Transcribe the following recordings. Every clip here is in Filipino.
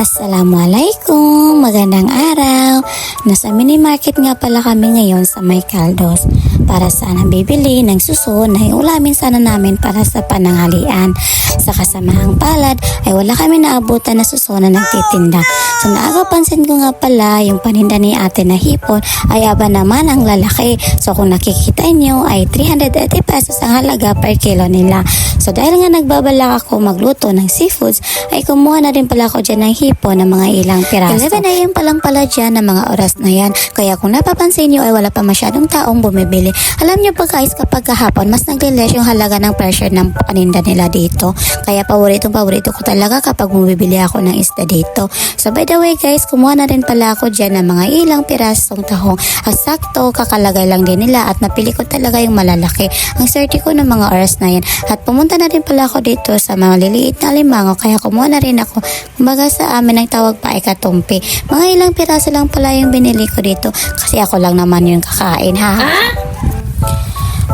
Assalamualaikum, magandang araw. Nasa mini market nga pala kami ngayon sa May Caldos para sana bibili ng suso na iulamin sana namin para sa pananghalian. Sa kasamahang palad ay wala kami naabutan na suso na nagtitinda. So naagapansin ko nga pala yung paninda ni ate na hipon ay aba naman ang lalaki. So kung nakikita nyo ay 380 pesos ang halaga per kilo nila. So dahil nga nagbabalak ako magluto ng seafoods ay kumuha na rin pala ako dyan ng hipon ng mga ilang piraso. 11 AM pa lang pala dyan ng mga oras na yan. Kaya kung napapansin nyo ay wala pa masyadong taong bumibili. Alam nyo pa guys, kapag kahapon mas nagliles yung halaga ng pressure ng paninda nila dito. Kaya paborito ko talaga kapag bumibili ako ng isda dito. So by the way guys, kumuha na rin pala ako dyan ng mga ilang pirasong tahong. Sakto, kakalagay lang din nila at napili ko talaga yung malalaki. Ang swerte ko ng mga oras na yan. At pumunta na rin pala ako dito sa maliliit na limango. Kaya kumuha na rin ako. Kumbaga sa amin ang tawag pa ay katumpi. Mga ilang piraso lang pala yung binili ko dito. Kasi ako lang naman yung kakain ha.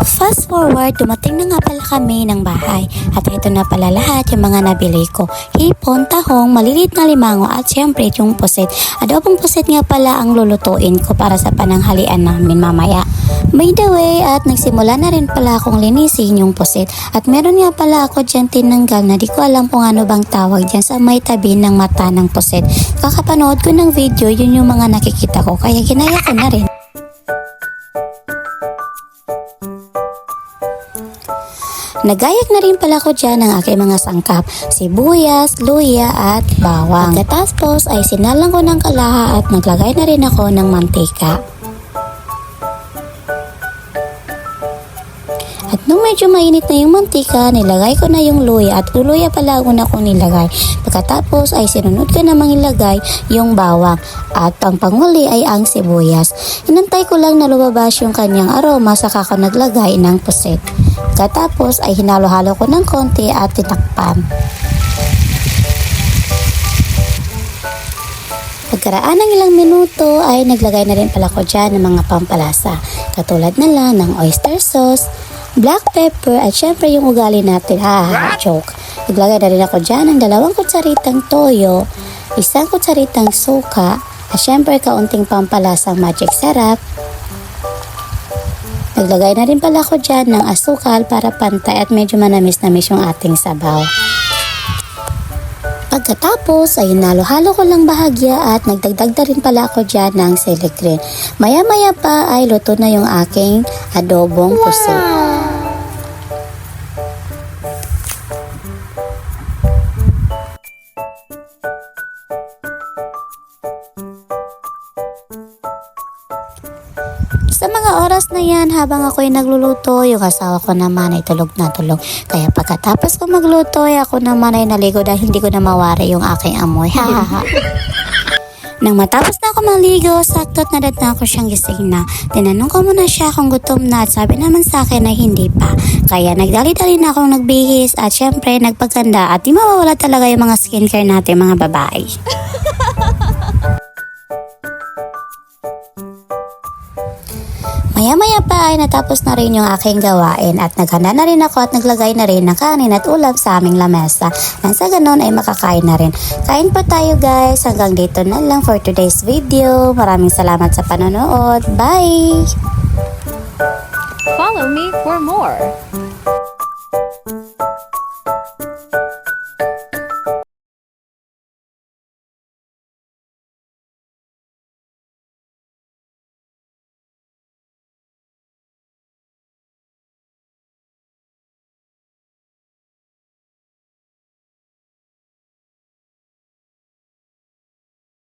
Fast forward, dumating na nga pala kami ng bahay. At ito na pala lahat yung mga nabili ko. Hipon, tahong, maliliit na limango at syempre yung pusit. Adobong pusit nga pala ang lulutuin ko para sa pananghalian namin mamaya. By the way, at nagsimula na rin pala akong linisin yung pusit. At meron nga pala ako dyan tinanggal na di ko alam kung ano bang tawag dyan sa may tabi ng mata ng pusit. Kakapanood ko ng video, yun yung mga nakikita ko kaya ginaya ko na rin. Nagayag na rin pala ko dyan ng aking mga sangkap, sibuyas, luya at bawang. Pagkatapos ay sinalang ko ng kalaha at naglagay na rin ako ng mantika. At nung medyo mainit na yung mantika, nilagay ko na yung luya at luya pala una kong nilagay. Pagkatapos ay sinunod ko namang ilagay yung bawang at pangpanghuli ay ang sibuyas. Inantay ko lang na lumabas yung kanyang aroma saka ko naglagay ng pusit. Pagkatapos ay hinalo-halo ko ng konti at tinakpan. Pagkaraan ng ilang minuto ay naglagay na rin pala ko dyan ng mga pampalasa. Katulad na lang ng oyster sauce, black pepper at syempre yung ugali natin. Joke. Naglagay na rin ako dyan ng 2 kutsaritang toyo, 1 kutsaritang suka at syempre kaunting pampalasang magic sarap. Naglagay na rin pala ako dyan ng asukal para pantay at medyo manamis-namis yung ating sabaw. Pagkatapos ay hinalo-halo ko lang bahagya at nagdagdag na rin pala ako dyan ng sili green. Maya-maya pa ay luto na yung aking adobong pusit. Sa mga oras na yan, habang ako'y nagluluto, yung asawa ko naman ay tulog na tulog. Kaya pagkatapos ko magluto, ako naman ay naligo dahil hindi ko na mawari yung aking amoy. Nang matapos na ako maligo, sakto't nadat na ako siyang gising na. Tinanong ko muna siya kung gutom na at sabi naman sa akin ay hindi pa. Kaya nagdali-dali na akong nagbihis at syempre nagpaganda at di mawawala talaga yung mga skincare natin mga babae. Maya-maya pa ay natapos na rin yung aking gawain at naghanda na rin ako at naglagay na rin ng kanin at ulam sa aming lamesa. Nang sa ganon ay makakain na rin. Kain po tayo guys. Hanggang dito na lang for today's video. Maraming salamat sa panonood. Bye! Follow me for more.